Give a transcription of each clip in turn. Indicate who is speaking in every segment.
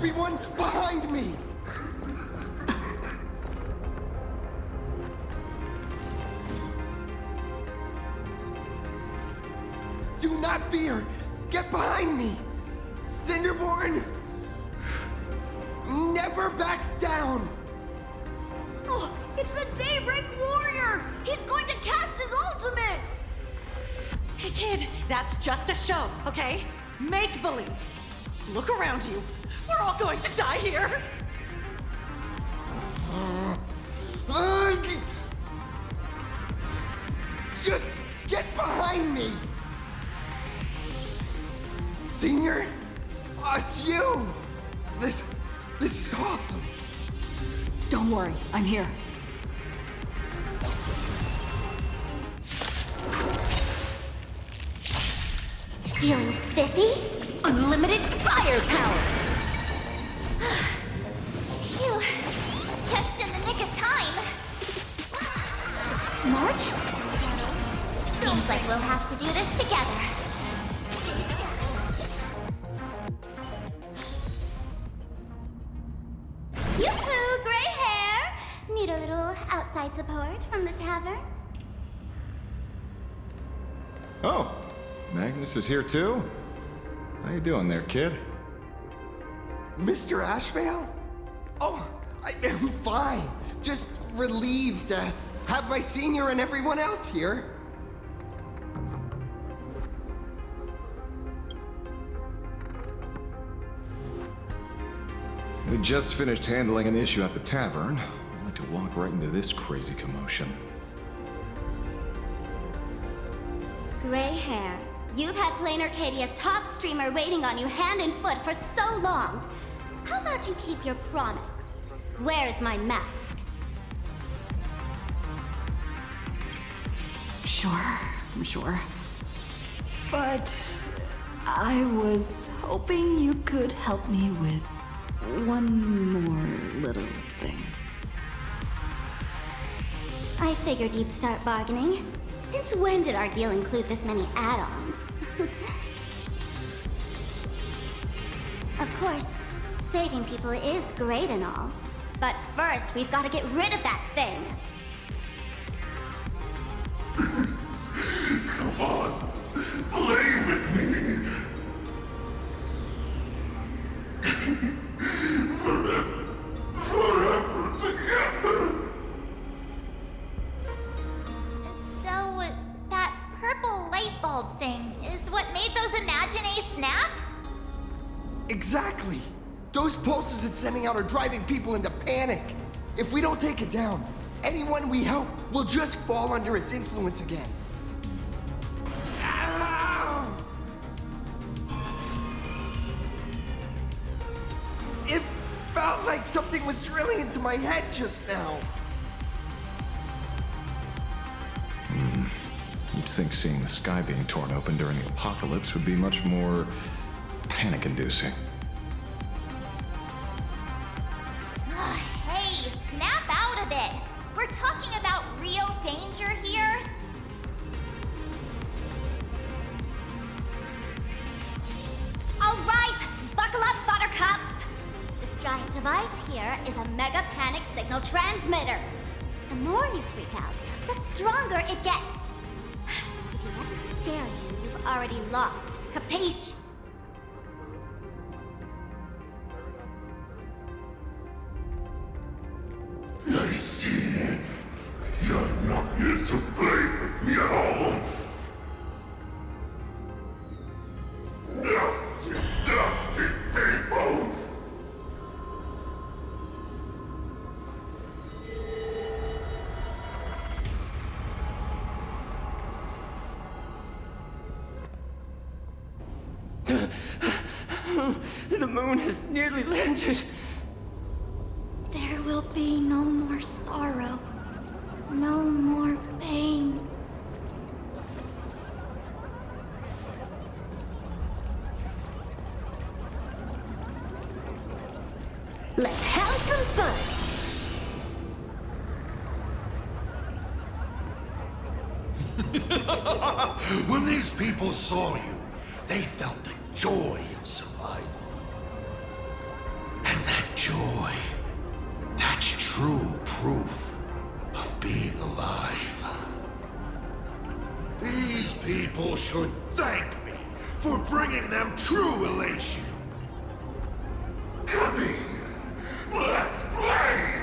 Speaker 1: Everyone behind me! Do not fear! Get behind me! Cinderborn never backs down!
Speaker 2: Oh, it's the Daybreak Warrior! He's going to cast his ultimate!
Speaker 3: Hey kid, that's just a show, okay? Make believe. Look around you. We're all going to die here.
Speaker 1: Just get behind me! Senior? It's you! This is awesome!
Speaker 2: Don't worry, I'm here.
Speaker 4: Feeling spiffy? Unlimited firepower! Phew, just in the nick of time. March? Seems like we'll have to do this together. Yoo-hoo, gray hair! Need a little outside support from the tavern?
Speaker 5: Oh, Magnus is here too? How you doing there, kid?
Speaker 1: Mr. Ashvale? Oh, I am fine. Just relieved to have my senior and everyone else here.
Speaker 5: We just finished handling an issue at the tavern, only to walk right into this crazy commotion.
Speaker 4: Gray hair, you've had Plain Arcadia's top streamer waiting on you hand and foot for so long. How about you keep your promise? Where's my mask?
Speaker 2: Sure. But I was hoping you could help me with one more little thing.
Speaker 4: I figured you'd start bargaining. Since when did our deal include this many add-ons? Of course, saving people is great and all. But first, we've got to get rid of that thing.
Speaker 6: Come on, play with me. Forever together.
Speaker 4: So, that purple light bulb thing is what made those Imaginae snap?
Speaker 1: Exactly! Those pulses it's sending out are driving people into panic. If we don't take it down, anyone we help will just fall under its influence again. It felt like something was drilling into my head just now.
Speaker 5: You'd think seeing the sky being torn open during the apocalypse would be much more panic-inducing.
Speaker 4: Hey, snap out of it! We're talking about real danger here. All right, buckle up, buttercups! This giant device here is a mega panic signal transmitter. The more you freak out, the stronger it gets. If you let it scare you, you've already lost. Capiche?
Speaker 6: I see. You're not here to play with me at all. Nasty, nasty people!
Speaker 3: The moon has nearly landed.
Speaker 2: There will be no more sorrow, no more pain.
Speaker 4: Let's have some fun!
Speaker 6: When these people saw you, they felt the joy of survival. joy. That's true proof of being alive. These people should thank me for bringing them true elation. Come in. Let's play!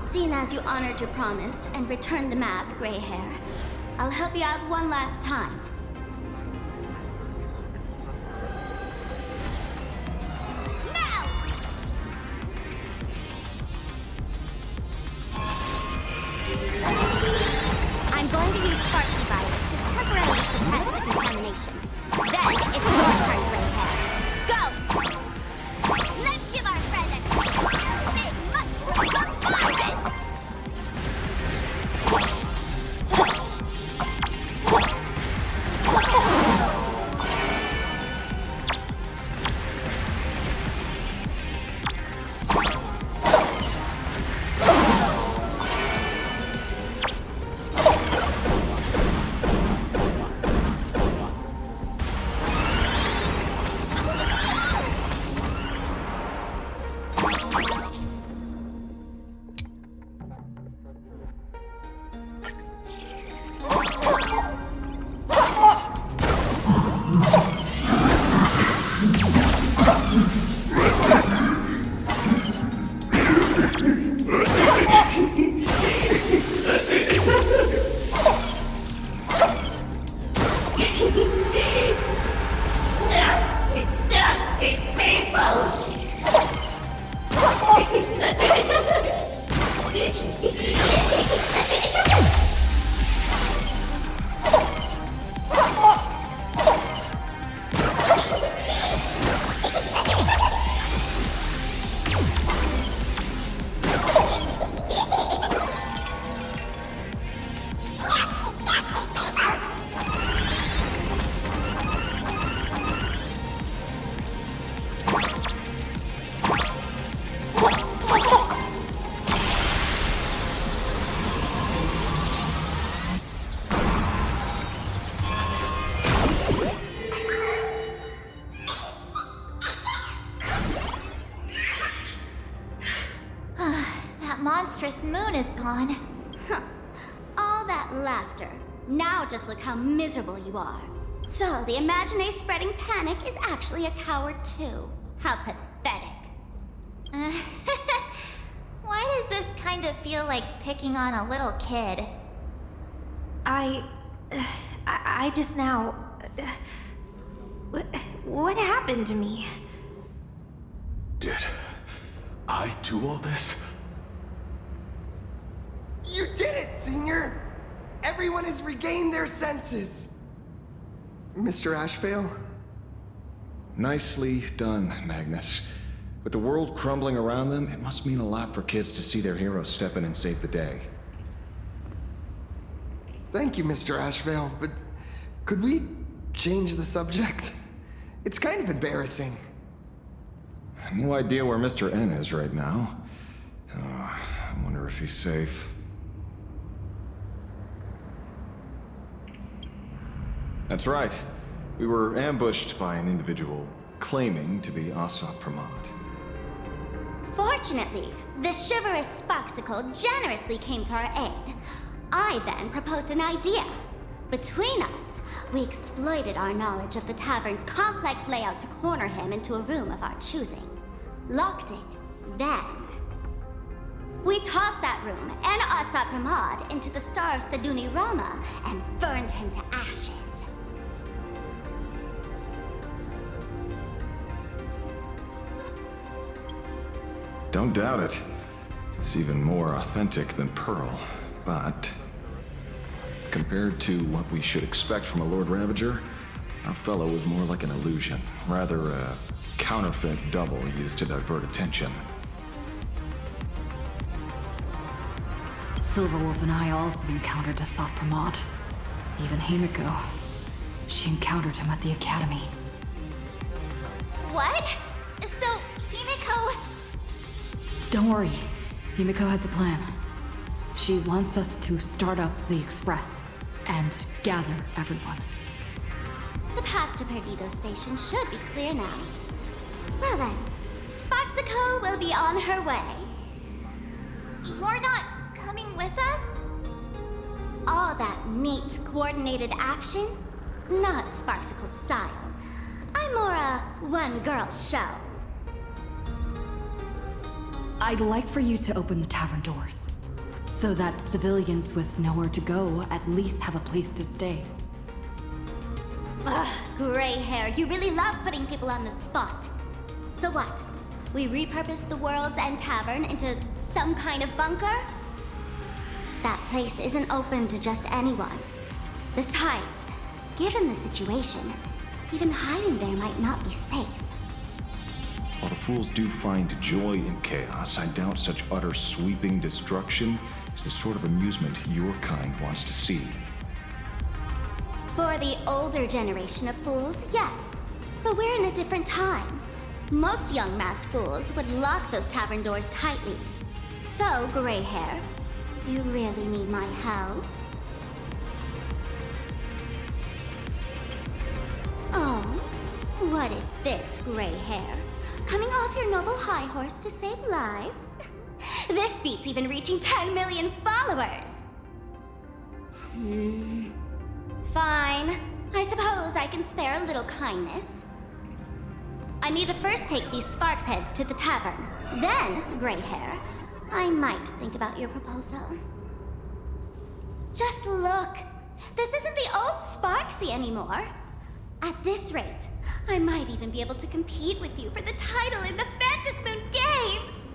Speaker 4: Seeing as you honored your promise and returned the mask, Gray Hair, I'll help you out one last time. Now! I'm going to use Sparksy virus to temporarily suppress the contamination. Then it's your turn, Gray Hair. Go! Let's give our friend a big mushroom bombardment! Monstrous moon is gone. Huh. All that laughter. Now just look how miserable you are. So, the Imaginé spreading panic is actually a coward too. How pathetic. Why does this kind of feel like picking on a little kid?
Speaker 7: I just now... What happened to me?
Speaker 5: Did I do all this?
Speaker 1: You did it, Senior! Everyone has regained their senses! Mr. Ashvale?
Speaker 5: Nicely done, Magnus. With the world crumbling around them, it must mean a lot for kids to see their heroes step in and save the day.
Speaker 1: Thank you, Mr. Ashvale, but could we change the subject? It's kind of embarrassing.
Speaker 5: No idea where Mr. N is right now. Oh, I wonder if he's safe. That's right. We were ambushed by an individual claiming to be Asa Pramod.
Speaker 4: Fortunately, the chivalrous Sparksicle generously came to our aid. I then proposed an idea. Between us, we exploited our knowledge of the tavern's complex layout to corner him into a room of our choosing. Locked it. Then we tossed that room and Asa Pramod into the star of Seduni Rama and burned him to ashes.
Speaker 5: Don't doubt it. It's even more authentic than Pearl, but compared to what we should expect from a Lord Ravager, our fellow was more like an illusion, rather a counterfeit double used to divert attention.
Speaker 2: Silverwolf and I also encountered Asat Pramod. Even Himiko. She encountered him at the academy.
Speaker 4: What? So, Himiko...
Speaker 2: Don't worry. Himiko has a plan. She wants us to start up the Express and gather everyone.
Speaker 4: The path to Perdido Station should be clear now. Well then, Sparksicle will be on her way. You're not coming with us? All that neat, coordinated action? Not Sparksicle style. I'm more a one-girl show.
Speaker 2: I'd like for you to open the tavern doors, so that civilians with nowhere to go at least have a place to stay.
Speaker 4: Ugh, gray hair, you really love putting people on the spot. So what? We repurposed the World's End Tavern into some kind of bunker? That place isn't open to just anyone. Besides, given the situation, even hiding there might not be safe.
Speaker 5: While the fools do find joy in chaos, I doubt such utter sweeping destruction is the sort of amusement your kind wants to see.
Speaker 4: For the older generation of fools, yes. But we're in a different time. Most young masked fools would lock those tavern doors tightly. So, gray hair, you really need my help? Oh, what is this, gray hair? Coming off your noble high horse to save lives? This beats even reaching 10 million followers! Fine. I suppose I can spare a little kindness. I need to first take these Sparks heads to the tavern. Then, gray hair, I might think about your proposal. Just look. This isn't the old Sparksy anymore. At this rate, I might even be able to compete with you for the title in the Fantasmoon Games!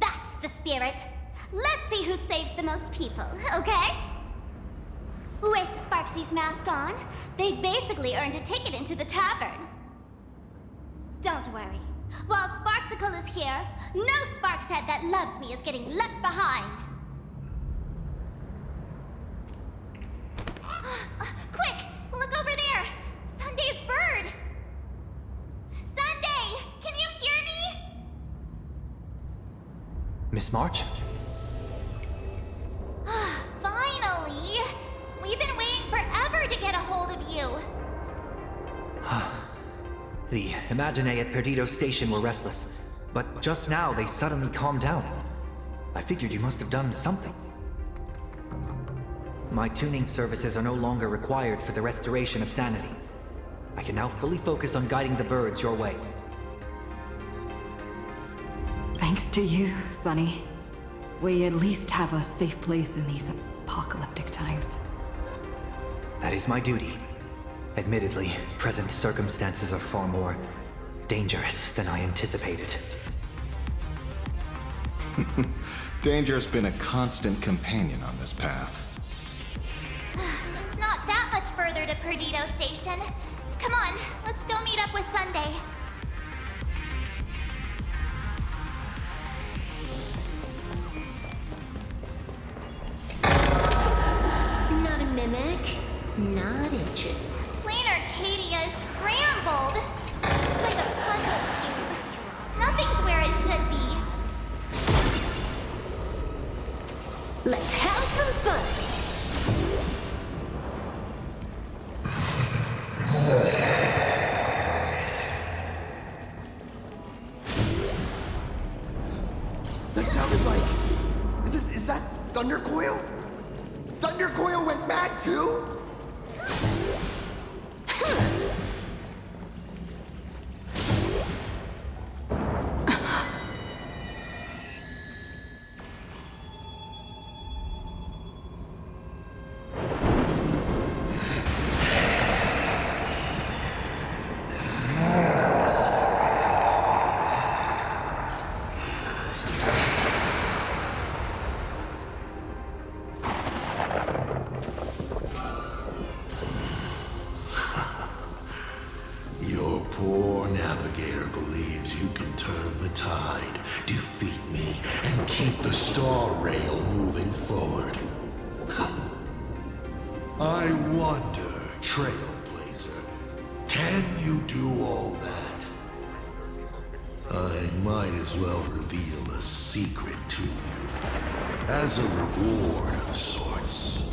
Speaker 4: That's the spirit. Let's see who saves the most people, okay? With Sparksy's mask on, they've basically earned a ticket into the tavern. Don't worry. While Sparksicle is here, no Sparkshead that loves me is getting left behind. Quick! Look over there! Sunday's bird! Sunday! Can you hear me?
Speaker 8: Miss March?
Speaker 4: Finally! We've been waiting forever to get a hold of you.
Speaker 8: The Imaginae at Perdido Station were restless, but just now they suddenly calmed down. I figured you must have done something. My tuning services are no longer required for the restoration of sanity. I can now fully focus on guiding the birds your way.
Speaker 2: Thanks to you, Sonny. We at least have a safe place in these apocalyptic times.
Speaker 8: That is my duty. Admittedly, present circumstances are far more dangerous than I anticipated.
Speaker 5: Danger has been a constant companion on this path.
Speaker 4: It's not that much further to Perdido Station. Come on, let's go meet up with Sunday. Not a mimic. Not interested. Plain Arcadia is scrambled. It's like a puzzle cube. Nothing's where it should be. Let's have some fun.
Speaker 1: That sounded like... Is that Thundercoil? Thundercoil went mad too?
Speaker 6: Your poor navigator believes you can turn the tide, defeat me, and keep the Star Rail moving forward. I wonder, Trailblazer, can you do all that? I might as well reveal a secret to you. As a reward of sorts.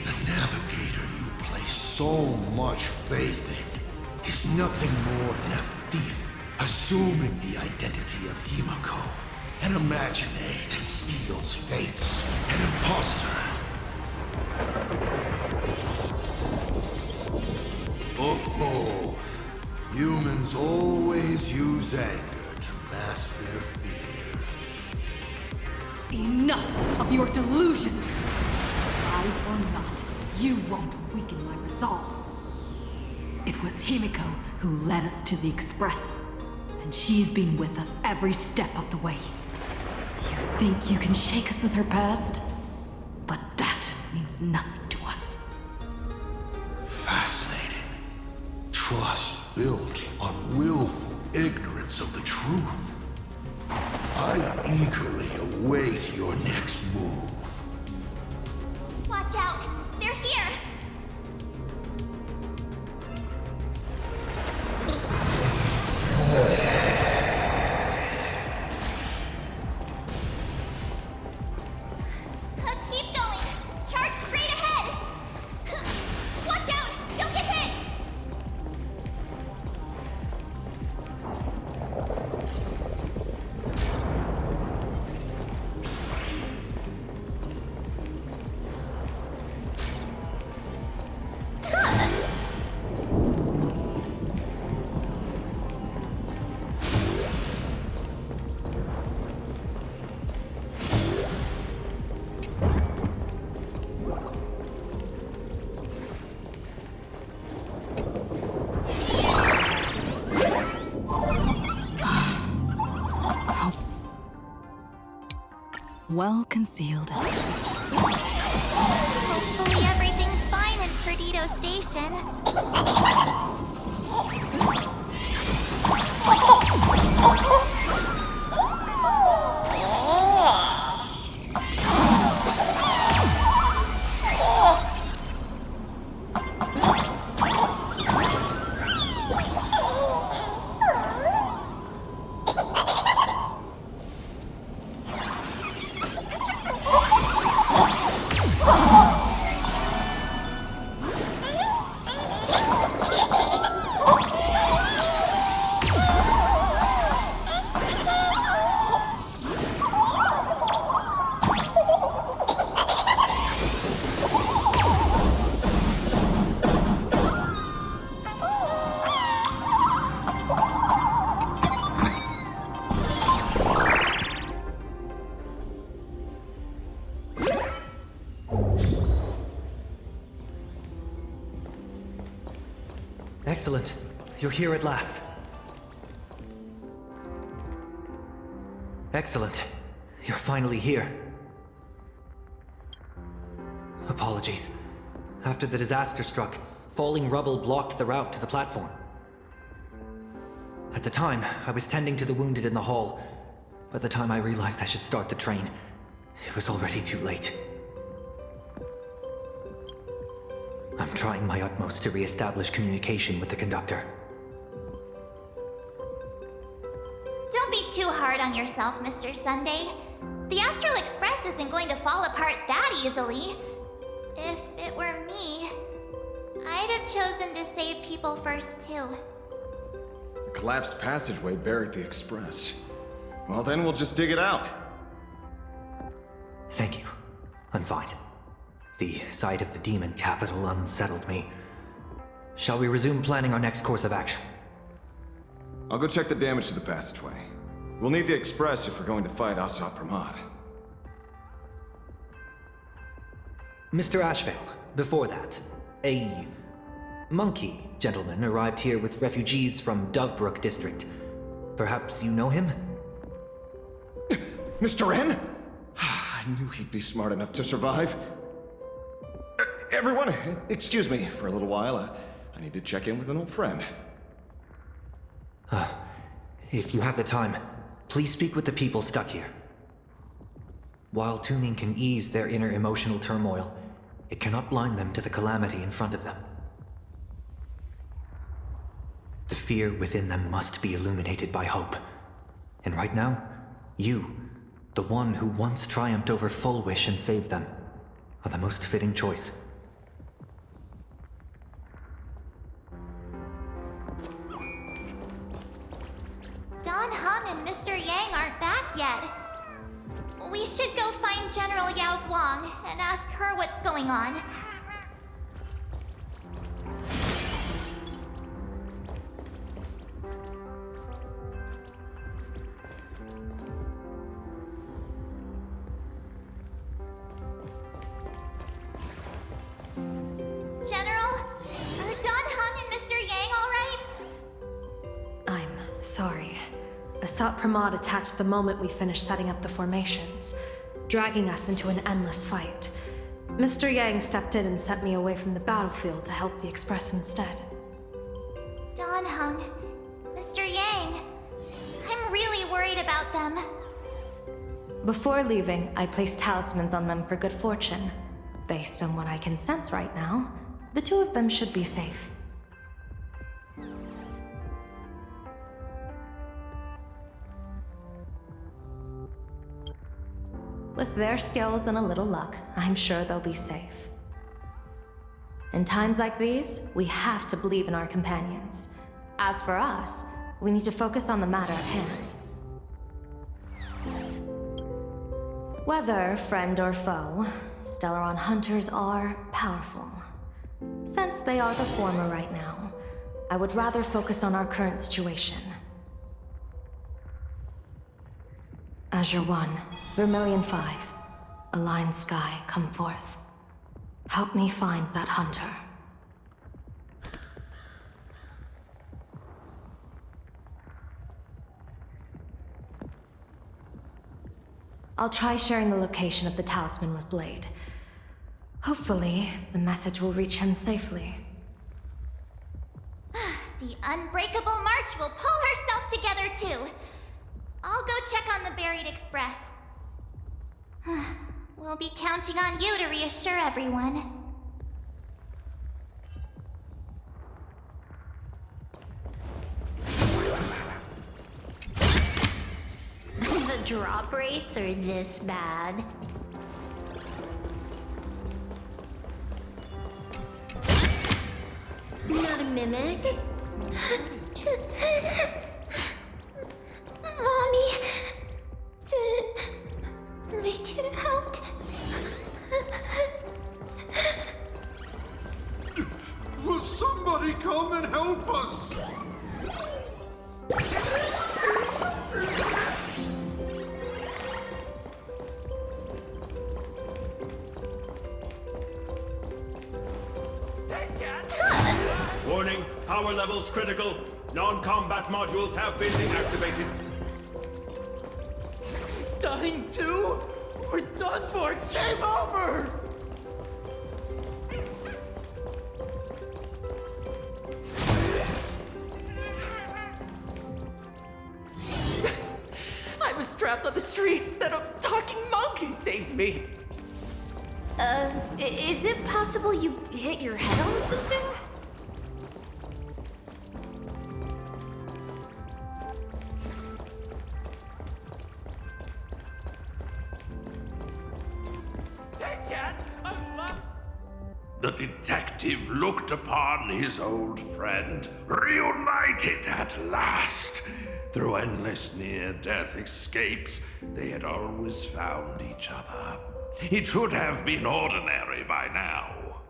Speaker 6: The navigator you place so much faith in is nothing more than a thief assuming the identity of Himiko. An imaginary that steals fates. An imposter. Oh, humans always use anger to mask their fear.
Speaker 2: Enough of your delusion! Lies or not, you won't weaken my resolve. It was Himiko who led us to the Express, and she's been with us every step of the way. You think you can shake us with her past? But that means nothing to us.
Speaker 6: Fascinating. Trust built on willful ignorance of the truth. I eagerly await your next move.
Speaker 4: Watch out! They're here! Keep going! Charge straight ahead! Watch out! Don't get hit!
Speaker 2: Well concealed.
Speaker 4: Hopefully everything's fine in Perdido Station.
Speaker 8: Excellent. You're here at last. Excellent. You're finally here. Apologies. After the disaster struck, falling rubble blocked the route to the platform. At the time, I was tending to the wounded in the hall. By the time I realized I should start the train, it was already too late. I'm trying my utmost to re-establish communication with the conductor.
Speaker 4: Don't be too hard on yourself, Mr. Sunday. The Astral Express isn't going to fall apart that easily. If it were me, I'd have chosen to save people first, too.
Speaker 5: The collapsed passageway buried the express. Well, then we'll just dig it out.
Speaker 8: Thank you. I'm fine. The sight of the demon capital unsettled me. Shall we resume planning our next course of action?
Speaker 5: I'll go check the damage to the passageway. We'll need the express if we're going to fight Asat Pramad.
Speaker 8: Mr. Ashvale, before that, a monkey gentleman arrived here with refugees from Dovebrook district. Perhaps you know him?
Speaker 5: Mr. N? I knew he'd be smart enough to survive. Everyone, excuse me for a little while. I need to check in with an old friend.
Speaker 8: If you have the time, please speak with the people stuck here. While tuning can ease their inner emotional turmoil, it cannot blind them to the calamity in front of them. The fear within them must be illuminated by hope. And right now, you, the one who once triumphed over Full Wish and saved them, are the most fitting choice.
Speaker 4: Don Hung and Mr. Yang aren't back yet. We should go find General Yao Guang and ask her what's going on. General, are Don Hung and Mr. Yang all right?
Speaker 7: I'm sorry. Asat Pramod attacked the moment we finished setting up the formations, dragging us into an endless fight. Mr. Yang stepped in and sent me away from the battlefield to help the Express instead.
Speaker 4: Don Hung, Mr. Yang, I'm really worried about them.
Speaker 7: Before leaving, I placed talismans on them for good fortune. Based on what I can sense right now, the two of them should be safe. With their skills and a little luck, I'm sure they'll be safe. In times like these, we have to believe in our companions. As for us, we need to focus on the matter at hand. Whether friend or foe, Stellaron hunters are powerful. Since they are the former right now, I would rather focus on our current situation. Azure 1, Vermilion 5, Aligned Sky, come forth. Help me find that hunter. I'll try sharing the location of the talisman with Blade. Hopefully, the message will reach him safely.
Speaker 4: The Unbreakable March will pull herself together too. I'll go check on the buried express. We'll be counting on you to reassure everyone.
Speaker 9: The drop rates are this bad. Not a mimic?
Speaker 4: Just... Mommy didn't make it out.
Speaker 6: Will somebody come and help us?
Speaker 10: Warning, power levels critical. Non-combat modules have been deactivated.
Speaker 1: It's dying too? We're done for! Game over!
Speaker 3: I was strapped on the street, then a talking monkey saved me.
Speaker 7: Is it possible you hit your head on something?
Speaker 6: The detective looked upon his old friend, reunited at last. Through endless near-death escapes, they had always found each other. It should have been ordinary by now.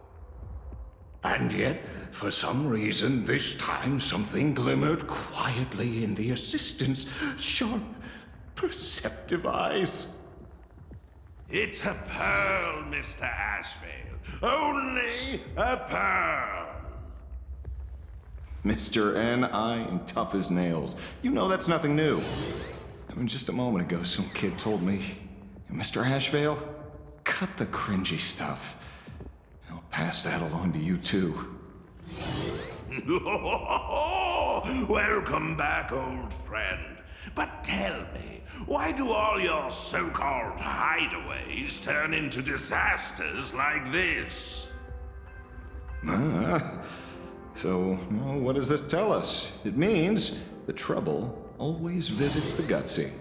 Speaker 6: And yet, for some reason, this time something glimmered quietly in the assistant's sharp, perceptive eyes. It's a pearl, Mr. Ashvale. Only a pearl.
Speaker 5: Mr. N, I am tough as nails. You know that's nothing new. I mean, just a moment ago, some kid told me, Mr. Ashvale, cut the cringy stuff. I'll pass that along to you, too.
Speaker 6: Welcome back, old friend. But tell me, why do all your so-called hideaways turn into disasters like this?
Speaker 5: So, well, what does this tell us? It means the trouble always visits the gutsy.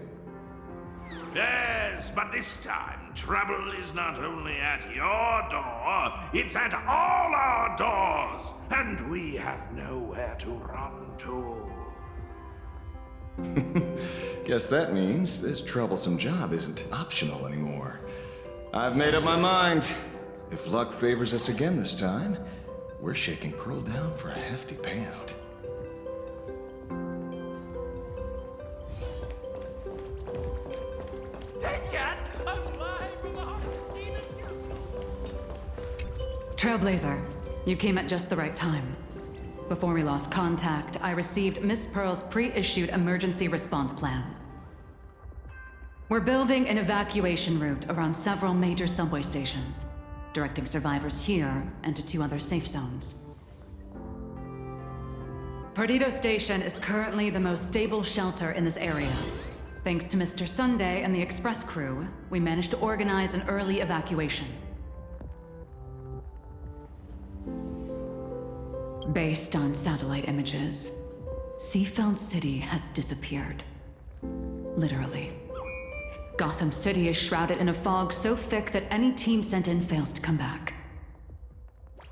Speaker 10: Yes, but this time, trouble is not only at your door, it's at all our doors, and we have nowhere to run to.
Speaker 5: Guess that means this troublesome job isn't optional anymore. I've made up my mind. If luck favors us again this time, we're shaking Pearl down for a hefty payout.
Speaker 2: Trailblazer, you came at just the right time. Before we lost contact, I received Miss Pearl's pre-issued emergency response plan. We're building an evacuation route around several major subway stations, directing survivors here and to 2 other safe zones. Perdido Station is currently the most stable shelter in this area. Thanks to Mr. Sunday and the express crew, we managed to organize an early evacuation. Based on satellite images, Seafeld City has disappeared. Literally. Gotham City is shrouded in a fog so thick that any team sent in fails to come back.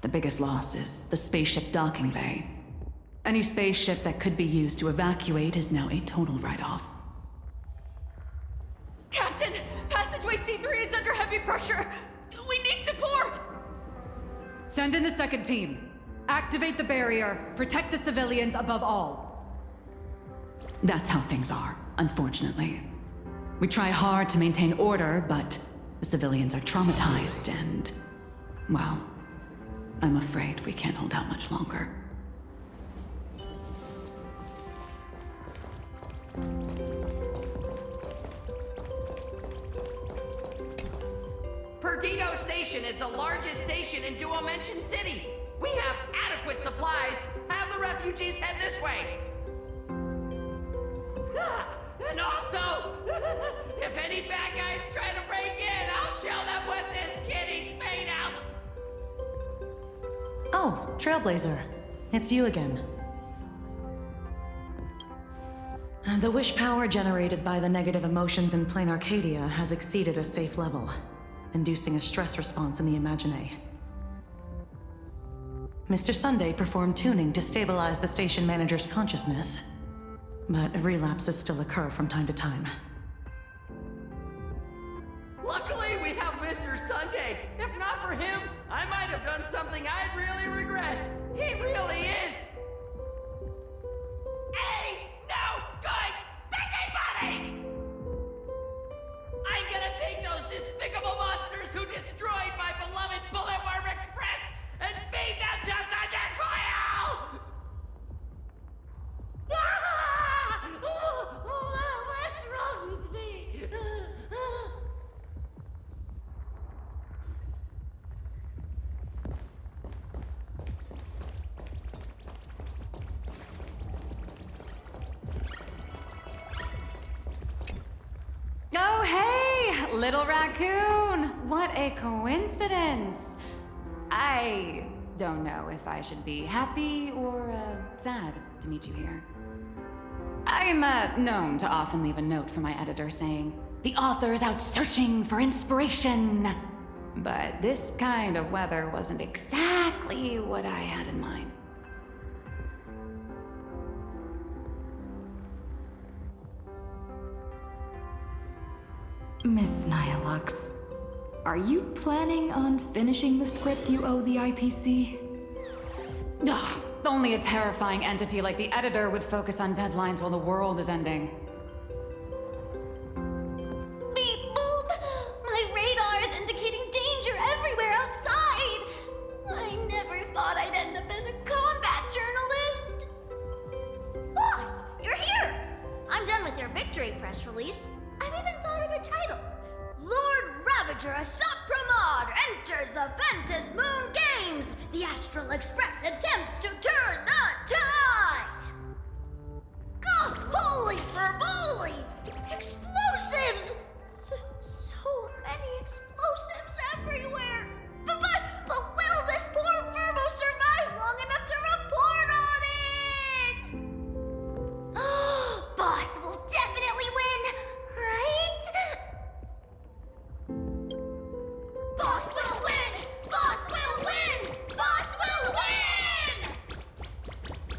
Speaker 2: The biggest loss is the spaceship docking bay. Any spaceship that could be used to evacuate is now a total write-off.
Speaker 3: Captain, passageway C3 is under heavy pressure. We need support.
Speaker 2: Send in the second team. Activate the barrier. Protect the civilians above all. That's how things are, unfortunately. We try hard to maintain order, but the civilians are traumatized and, well, I'm afraid we can't hold out much longer.
Speaker 11: Perdido Station is the largest station in Duomension City. We have adequate supplies. Have the refugees head this way. And also, if any bad guys try to break in, I'll show them what this kitty's made of.
Speaker 7: Oh, Trailblazer. It's you again. The wish power generated by the negative emotions in Plane Arcadia has exceeded a safe level, inducing a stress response in the Imagine. Mr. Sunday performed tuning to stabilize the station manager's consciousness, but relapses still occur from time to time.
Speaker 11: Luckily, we have Mr. Sunday. If not for him, I might have done something I'd really regret. He really is a no good busybody! I'm gonna take those despicable monsters who destroyed my beloved Bulletworm Express and feed them to Thunder Coil!
Speaker 4: What's wrong with me?
Speaker 2: Oh, hey, little raccoon! What a coincidence! I don't know if I should be happy or sad to meet you here. I'm known to often leave a note for my editor saying, "The author is out searching for inspiration." But this kind of weather wasn't exactly what I had in mind. Miss Nihilux, are you planning on finishing the script you owe the IPC? Ugh, only a terrifying entity like the editor would focus on deadlines while the world is ending.
Speaker 4: Beep boop! My radar is indicating danger everywhere outside! I never thought I'd end up as a combat journalist! Boss, you're here! I'm done with your victory press release. I've even thought of a title. Lord Ravager Assault Pramod enters the Ventus Moon Games! The Astral Express attempts to turn the tide! God, holy fervoli! Explosives! So many explosives everywhere! But will this poor Fermo survive long enough to report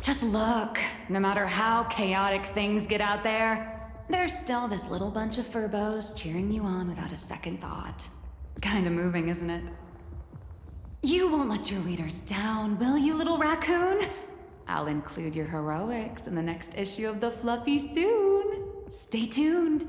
Speaker 2: Just look. No matter how chaotic things get out there, there's still this little bunch of furbos cheering you on without a second thought. Kinda moving, isn't it? You won't let your readers down, will you, little raccoon? I'll include your heroics in the next issue of The Fluffy soon. Stay tuned.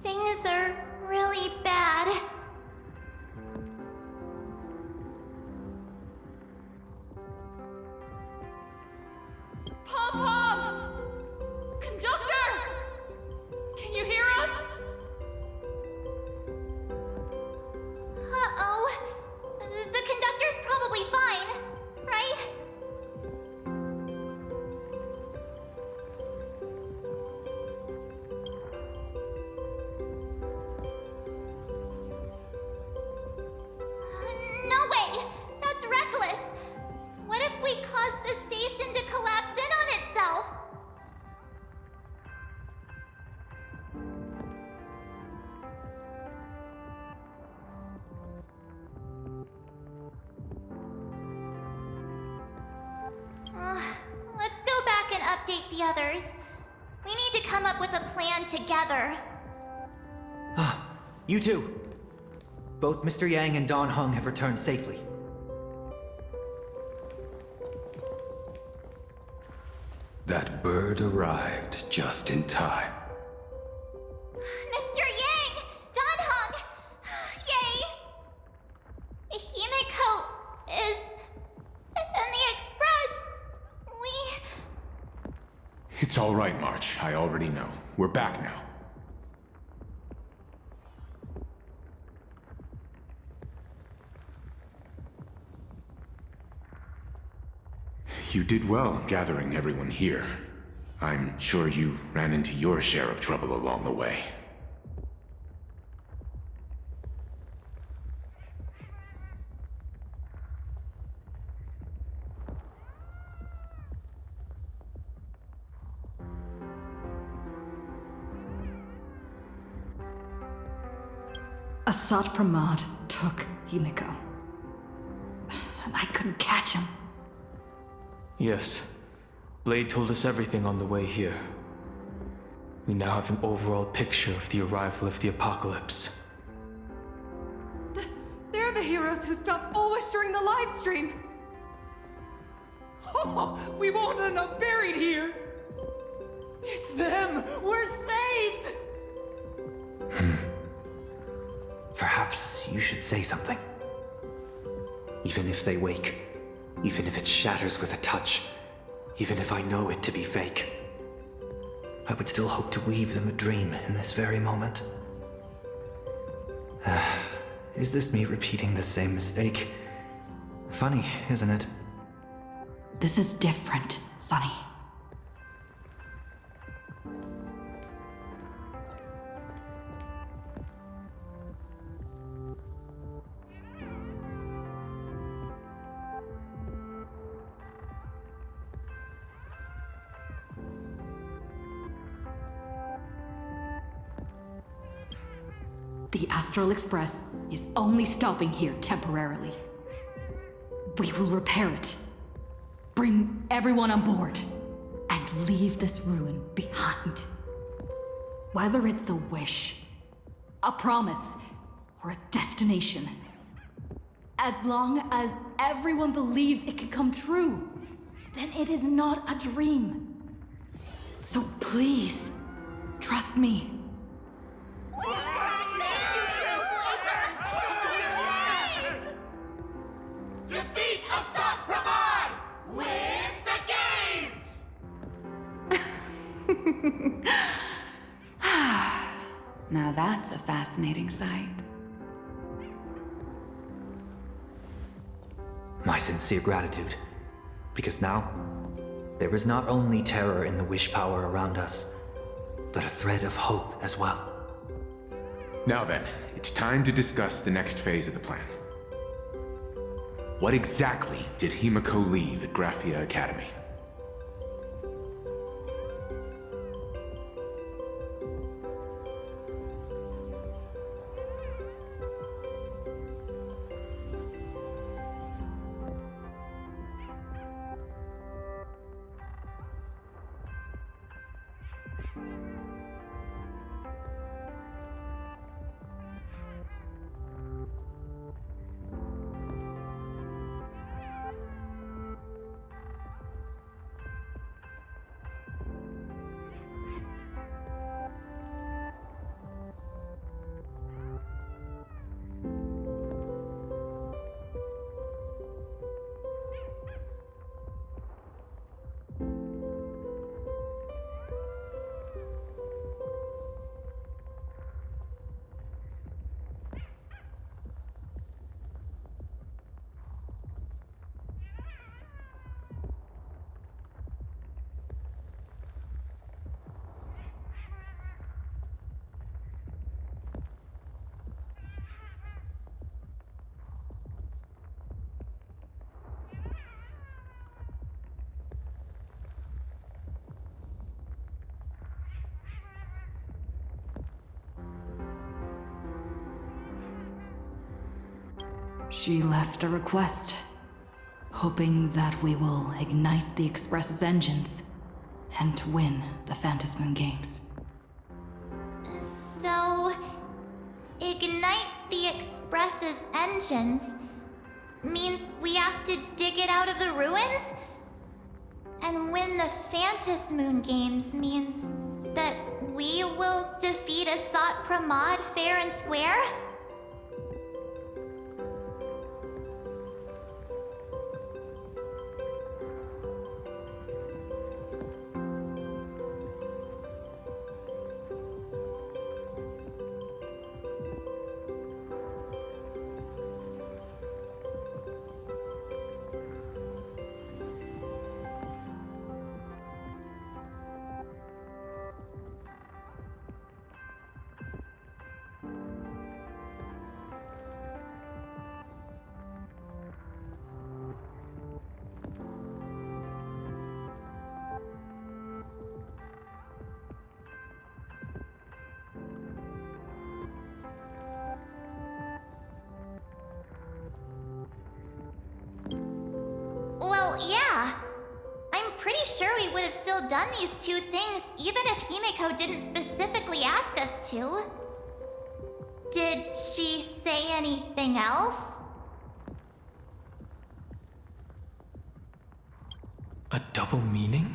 Speaker 4: Things are really bad.
Speaker 2: Pom-Pom! Conductor! Can you hear us?
Speaker 4: Uh-oh. The conductor's probably fine, right? No way! That's reckless! What if we cause the station to collapse in on itself? Let's go back and update the others. We need to come up with a plan together.
Speaker 8: You too. Both Mr. Yang and Don Hung have returned safely.
Speaker 6: That bird arrived just in time.
Speaker 4: Mr. Yang! Don Hung! Yay! Himiko is in the express.
Speaker 12: It's all right, March. I already know. We're back now. You did well gathering everyone here. I'm sure you ran into your share of trouble along the way.
Speaker 2: Asat Pramod took Himiko. And I couldn't catch him.
Speaker 13: Yes. Blade told us everything on the way here. We now have an overall picture of the arrival of the apocalypse.
Speaker 2: They're the heroes who stopped Foolish during the live stream.
Speaker 11: Oh, we won't end up buried here! It's them! We're saved!
Speaker 8: Perhaps you should say something. Even if they wake, even if it shatters with a touch, even if I know it to be fake, I would still hope to weave them a dream in this very moment. Is this me repeating the same mistake? Funny, isn't it?
Speaker 2: This is different, Sonny. The Astral Express is only stopping here temporarily. We will repair it, bring everyone on board, and leave this ruin behind. Whether it's a wish, a promise, or a destination, as long as everyone believes it can come true, then it is not a dream. So please, trust me.
Speaker 11: Defeat Asat Pramod! Win the games!
Speaker 2: Now that's a fascinating sight.
Speaker 8: My sincere gratitude. Because now, there is not only terror in the wish power around us, but a thread of hope as well.
Speaker 12: Now then, it's time to discuss the next phase of the plan. What exactly did Himiko leave at Graphia Academy?
Speaker 2: She left a request, hoping that we will ignite the Express's engines and win the Phantasmoon Games.
Speaker 4: So, ignite the Express's engines means we have to dig it out of the ruins? And win the Phantasmoon Games means that we will defeat Asat Pramod fair and square? Well, yeah. I'm pretty sure we would have still done these two things even if Himiko didn't specifically ask us to. Did she say anything else?
Speaker 13: A double meaning?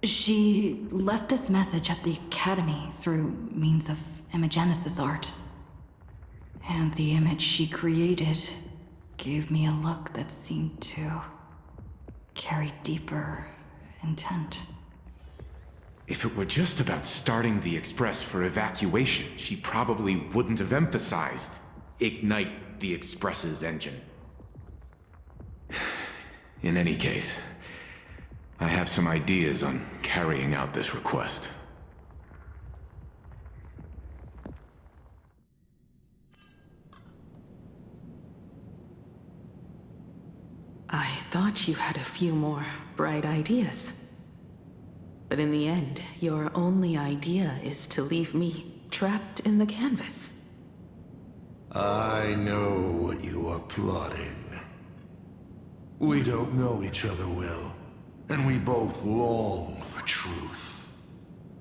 Speaker 2: She left this message at the Academy through means of Imogenesis art. And the image she created gave me a look that seemed to carry deeper intent.
Speaker 12: If it were just about starting the Express for evacuation, she probably wouldn't have emphasized ignite the Express's engine. In any case, I have some ideas on carrying out this request.
Speaker 14: I thought you had a few more bright ideas. But in the end, your only idea is to leave me trapped in the canvas.
Speaker 6: I know what you are plotting. We don't know each other well, and we both long for truth.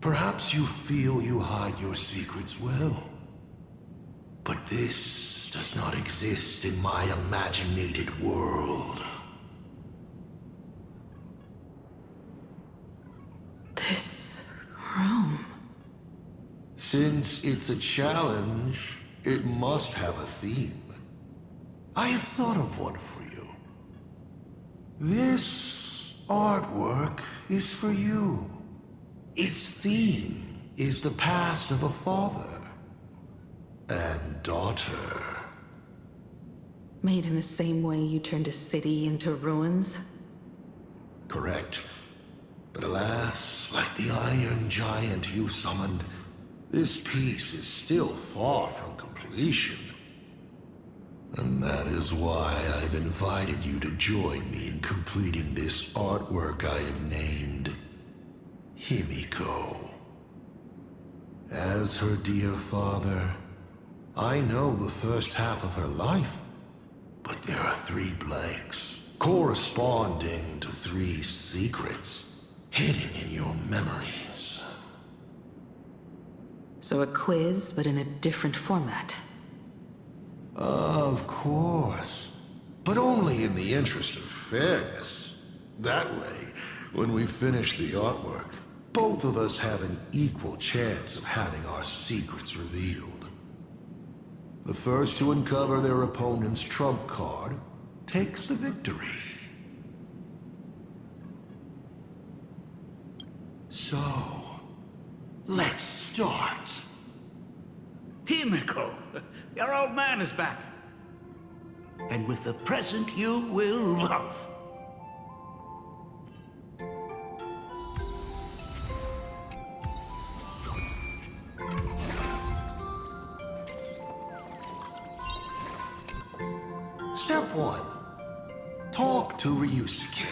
Speaker 6: Perhaps you feel you hide your secrets well. But this does not exist in my imaginated world.
Speaker 14: This room...
Speaker 6: Since it's a challenge, it must have a theme. I have thought of one for you. This artwork is for you. Its theme is the past of a father and daughter.
Speaker 14: Made in the same way you turned a city into ruins?
Speaker 6: Correct. But alas, like the iron giant you summoned, this piece is still far from completion. And that is why I've invited you to join me in completing this artwork I have named Himiko. As her dear father, I know the first half of her life, but there are 3 blanks, corresponding to 3 secrets, hidden in your memories.
Speaker 14: So a quiz, but in a different format.
Speaker 6: Of course. But only in the interest of fairness. That way, when we finish the artwork, both of us have an equal chance of having our secrets revealed. The first to uncover their opponent's trump card takes the victory. So, let's start.
Speaker 15: Himiko, your old man is back. And with a present you will love.
Speaker 6: Step 1. Talk to Ryusuke.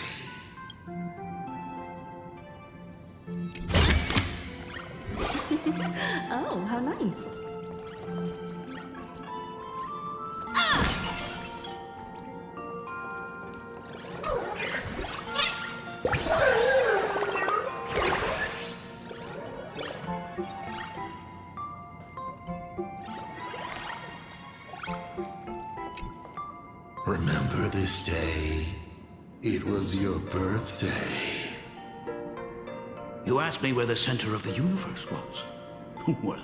Speaker 14: Oh, how nice.
Speaker 6: Remember this day? It was your birthday.
Speaker 15: You asked me where the center of the universe was. Well,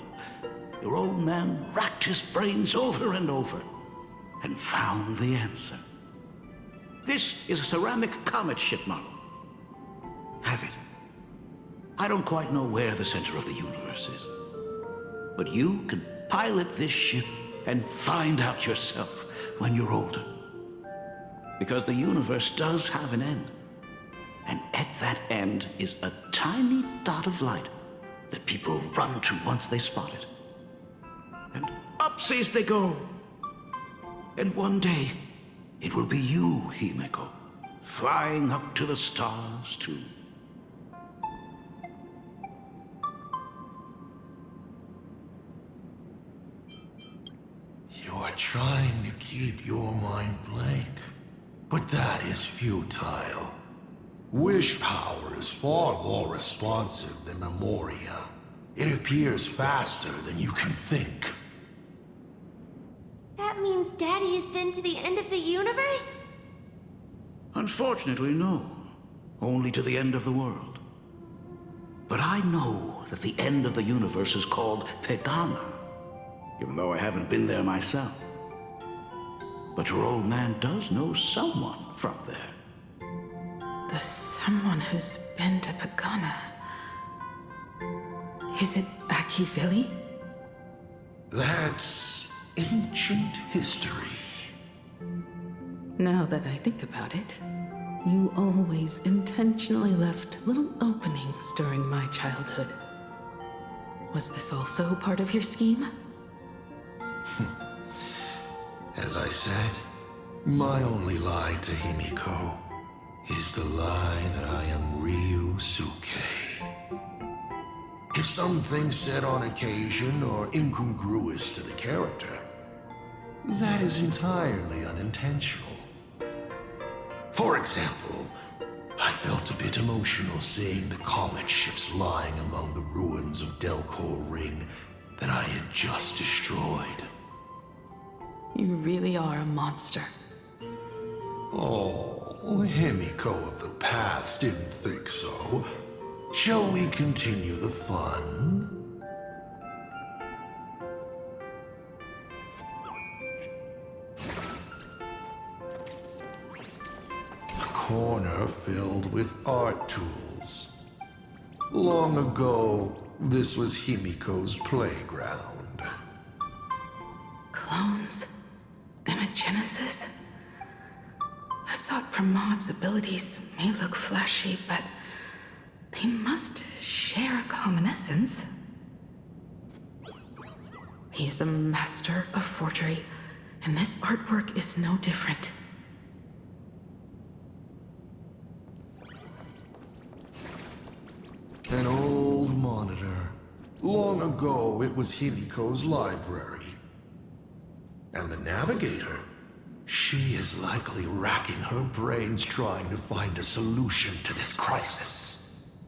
Speaker 15: your old man racked his brains over and over and found the answer. This is a ceramic comet ship model. Have it. I don't quite know where the center of the universe is, but you can pilot this ship and find out yourself when you're older. Because the universe does have an end. And at that end is a tiny dot of light that people run to once they spot it. And upsies they go. And one day, it will be you, Himiko, flying up to the stars too.
Speaker 6: You are trying to keep your mind blank, but that is futile. Wish power is far more responsive than Memoria. It appears faster than you can think.
Speaker 4: That means Daddy has been to the end of the universe?
Speaker 15: Unfortunately, no. Only to the end of the world. But I know that the end of the universe is called Pegana, even though I haven't been there myself. But your old man does know someone from there.
Speaker 14: The someone who's been to Pagana. Is it Akivili?
Speaker 6: That's ancient history.
Speaker 14: Now that I think about it, you always intentionally left little openings during my childhood. Was this also part of your scheme?
Speaker 6: As I said, my only lie to Himiko is the lie that I am Ryusuke. If something said on occasion are incongruous to the character, that is entirely unintentional. For example, I felt a bit emotional seeing the comet ships lying among the ruins of Delcor Ring that I had just destroyed.
Speaker 14: You really are a monster.
Speaker 6: Oh, Himiko of the past didn't think so. Shall we continue the fun? A corner filled with art tools. Long ago, this was Himiko's playground.
Speaker 14: Clones? Imagenesis? Asat Pramad's abilities may look flashy, but they must share a common essence. He is a master of forgery, and this artwork is no different.
Speaker 6: An old monitor. Long ago, it was Himiko's library. And the Navigator? She is likely racking her brains trying to find a solution to this crisis.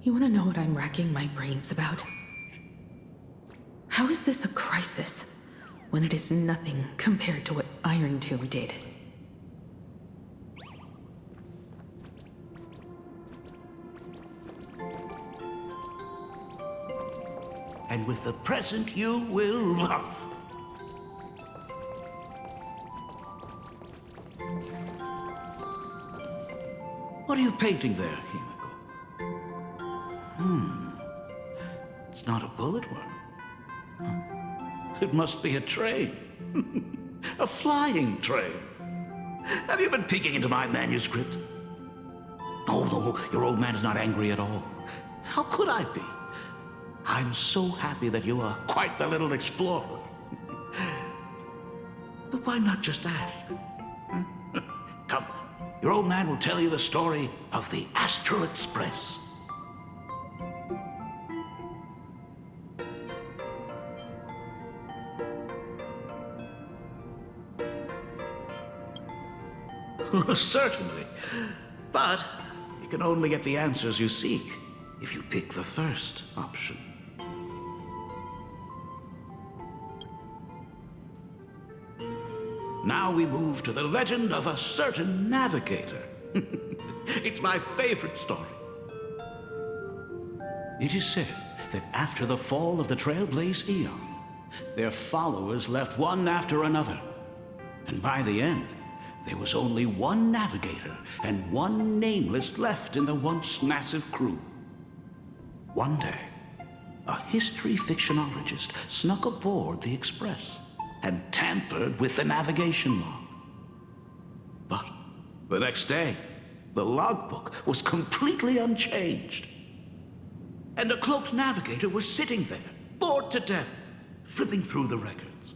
Speaker 14: You want to know what I'm racking my brains about? How is this a crisis when it is nothing compared to what Iron Tomb did?
Speaker 15: And with the present you will love. What are you painting there, Himiko? It's not a bullet one. It must be a train. A flying train. Have you been peeking into my manuscript? Oh, no, your old man is not angry at all. How could I be? I'm so happy that you are quite the little explorer. But why not just ask? Come, your old man will tell you the story of the Astral Express. Certainly. But you can only get the answers you seek if you pick the first option. Now we move to the legend of a certain navigator. It's my favorite story. It is said that after the fall of the Trailblaze Eon, their followers left one after another. And by the end, there was only one navigator and one nameless left in the once massive crew. One day, a history fictionologist snuck aboard the Express and tampered with the navigation log. But the next day, the logbook was completely unchanged. And a cloaked navigator was sitting there, bored to death, flipping through the records.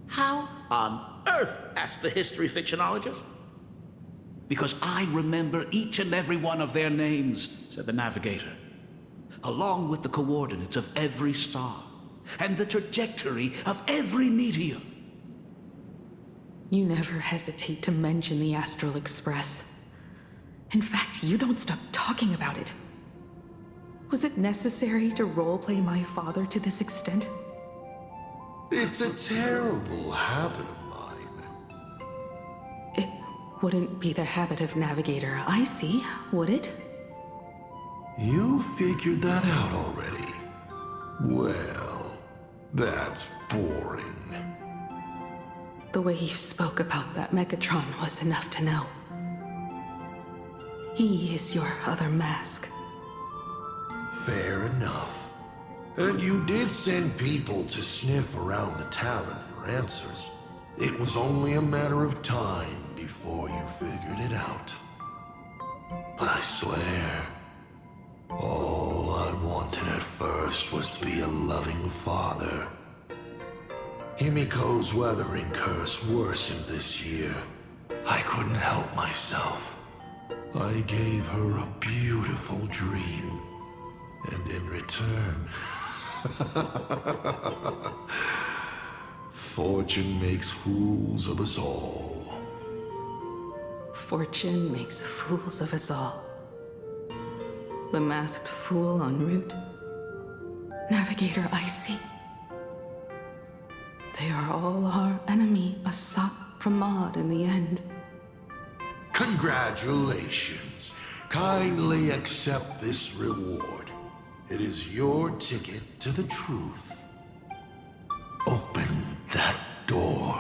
Speaker 15: How on earth? Asked the history fictionologist. Because I remember each and every one of their names, said the navigator, along with the coordinates of every star and the trajectory of every meteor.
Speaker 14: You never hesitate to mention the Astral Express. In fact, you don't stop talking about it. Was it necessary to roleplay my father to this extent?
Speaker 6: It's a terrible habit of mine.
Speaker 14: It wouldn't be the habit of Navigator I see, would it?
Speaker 6: You figured that out already. Well, that's boring.
Speaker 14: The way you spoke about that Megatron was enough to know. He is your other mask.
Speaker 6: Fair enough. And you did send people to sniff around the tavern for answers. It was only a matter of time before you figured it out. But I swear, all I wanted at first was to be a loving father. Himiko's weathering curse worsened this year. I couldn't help myself. I gave her a beautiful dream. And in return, fortune makes fools of us all.
Speaker 14: Fortune makes fools of us all. The masked fool en route. Navigator Icy. They are all our enemy, Asat Pramod in the end.
Speaker 6: Congratulations. Kindly accept this reward. It is your ticket to the truth. Open that door.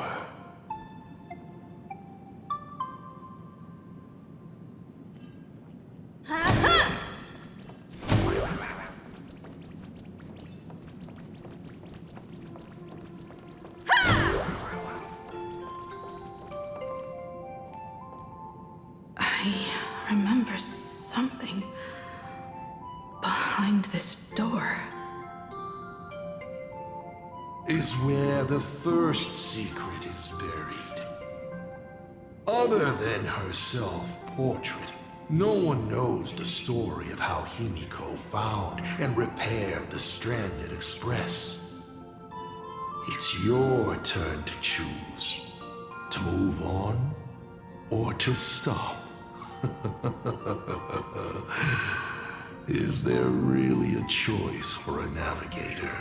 Speaker 6: is where the first secret is buried. Other than her self-portrait, no one knows the story of how Himiko found and repaired the stranded Express. It's your turn to choose. To move on, or to stop. Is there really a choice for a navigator?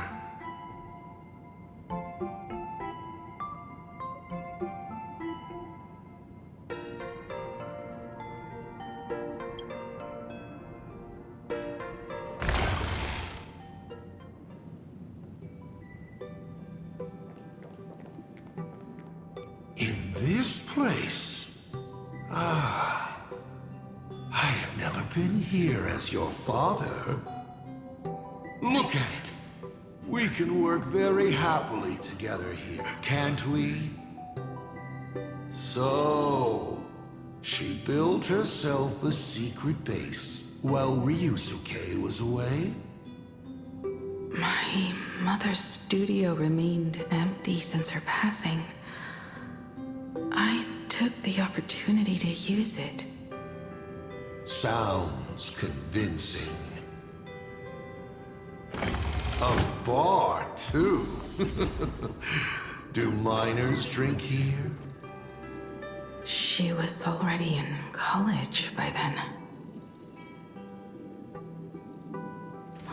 Speaker 6: In this place? Ah. I have never been here as your father. Look at it. We can work very happily together here, can't we? So, she built herself a secret base while Ryusuke was away?
Speaker 14: My mother's studio remained empty since her passing. I took the opportunity to use it.
Speaker 6: Sounds convincing. A bar, too. Do minors drink here?
Speaker 14: She was already in college by then.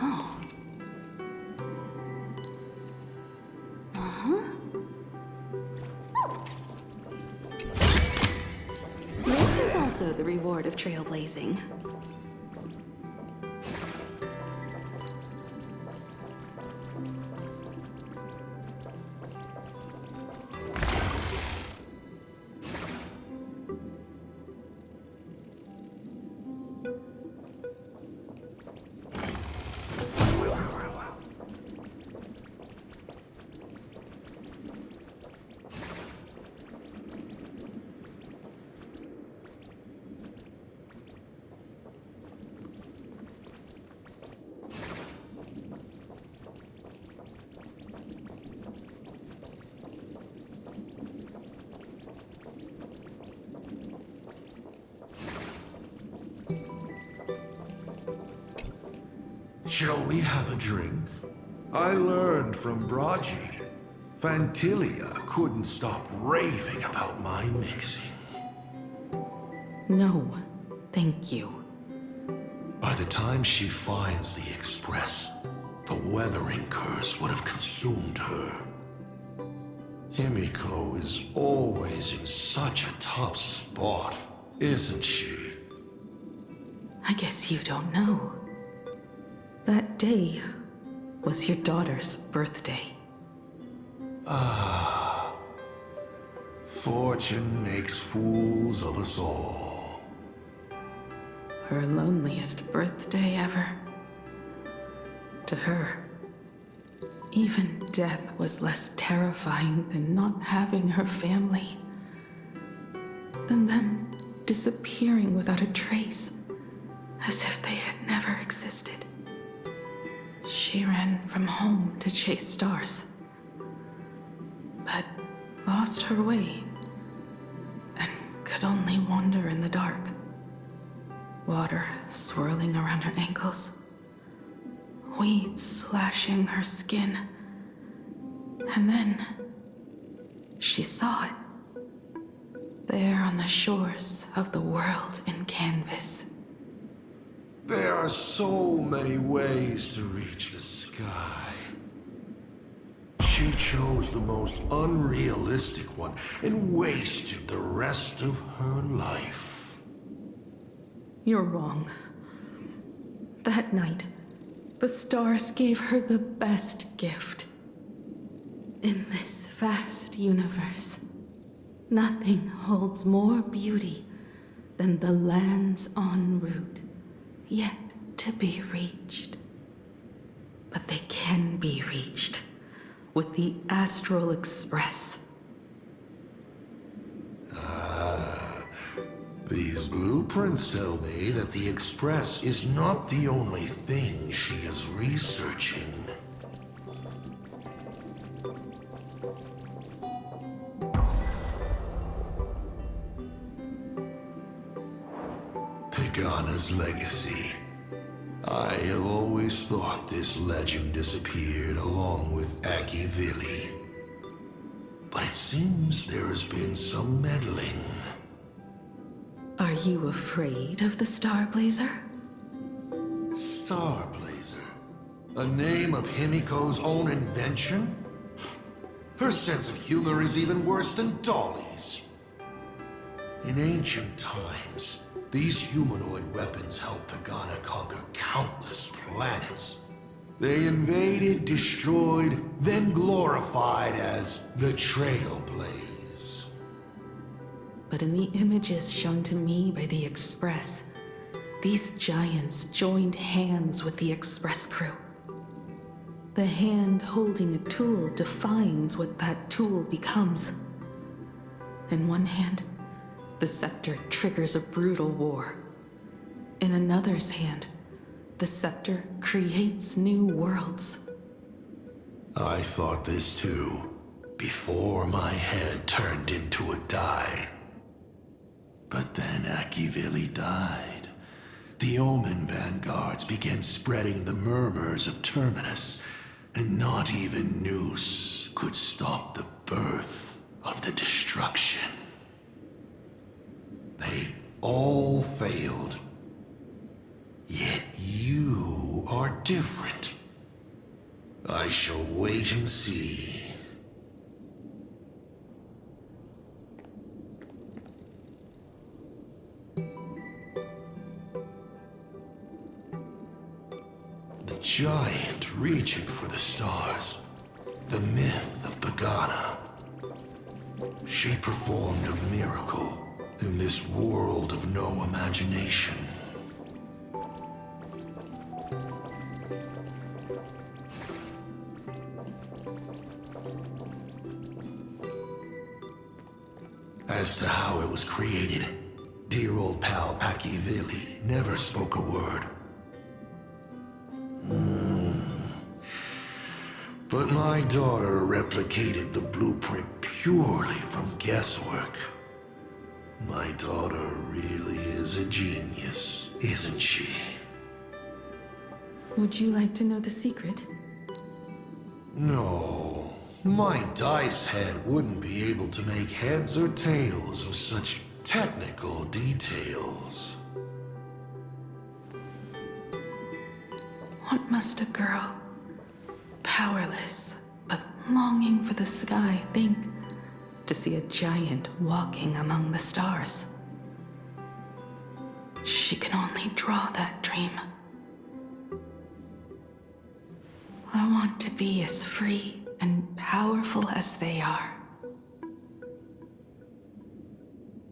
Speaker 14: Oh.
Speaker 2: This is also the reward of trailblazing.
Speaker 6: Shall we have a drink? I learned from Braji. Fantilia couldn't stop raving about my mixing.
Speaker 14: No, thank you.
Speaker 6: By the time she finds the Express, the weathering curse would have consumed her. Himiko is always in such a tough spot, isn't she?
Speaker 14: I guess you don't know. That day was your daughter's birthday.
Speaker 6: Ah. Fortune makes fools of us all.
Speaker 14: Her loneliest birthday ever. To her, even death was less terrifying than not having her family. Than them disappearing without a trace, as if they had never existed. She ran from home to chase stars, but lost her way and could only wander in the dark. Water swirling around her ankles, weeds slashing her skin, and then she saw it, there on the shores of the world in canvas.
Speaker 6: There are so many ways to reach the sky. She chose the most unrealistic one and wasted the rest of her life.
Speaker 14: You're wrong. That night, the stars gave her the best gift. In this vast universe, nothing holds more beauty than the lands en route, yet to be reached. But they can be reached with the Astral Express.
Speaker 6: These blueprints tell me that the Express is not the only thing she is researching. Pagana's legacy. I have always thought this legend disappeared along with Akivili. But it seems there has been some meddling.
Speaker 14: Are you afraid of the Starblazer?
Speaker 6: Starblazer? A name of Himiko's own invention? Her sense of humor is even worse than Dolly's. In ancient times, these humanoid weapons helped Pagana conquer countless planets. They invaded, destroyed, then glorified as the Trailblaze.
Speaker 14: But in the images shown to me by the Express, these giants joined hands with the Express crew. The hand holding a tool defines what that tool becomes. In one hand, the scepter triggers a brutal war. In another's hand, the scepter creates new worlds.
Speaker 6: I thought this too, before my head turned into a die. But then Akivili died. The Omen vanguards began spreading the murmurs of Terminus, and not even Noose could stop the birth of the destruction. They all failed. Yet you are different. I shall wait and see. The giant reaching for the stars. The myth of Pagana. She performed a miracle in this world of no imagination. As to how it was created, dear old pal Akivili never spoke a word. But my daughter replicated the blueprint purely from guesswork. My daughter really is a genius, isn't she?
Speaker 14: Would you like to know the secret?
Speaker 6: No. My dice head wouldn't be able to make heads or tails of such technical details.
Speaker 14: What must a girl, powerless but longing for the sky, think to see a giant walking among the stars? She can only draw that dream. I want to be as free and powerful as they are.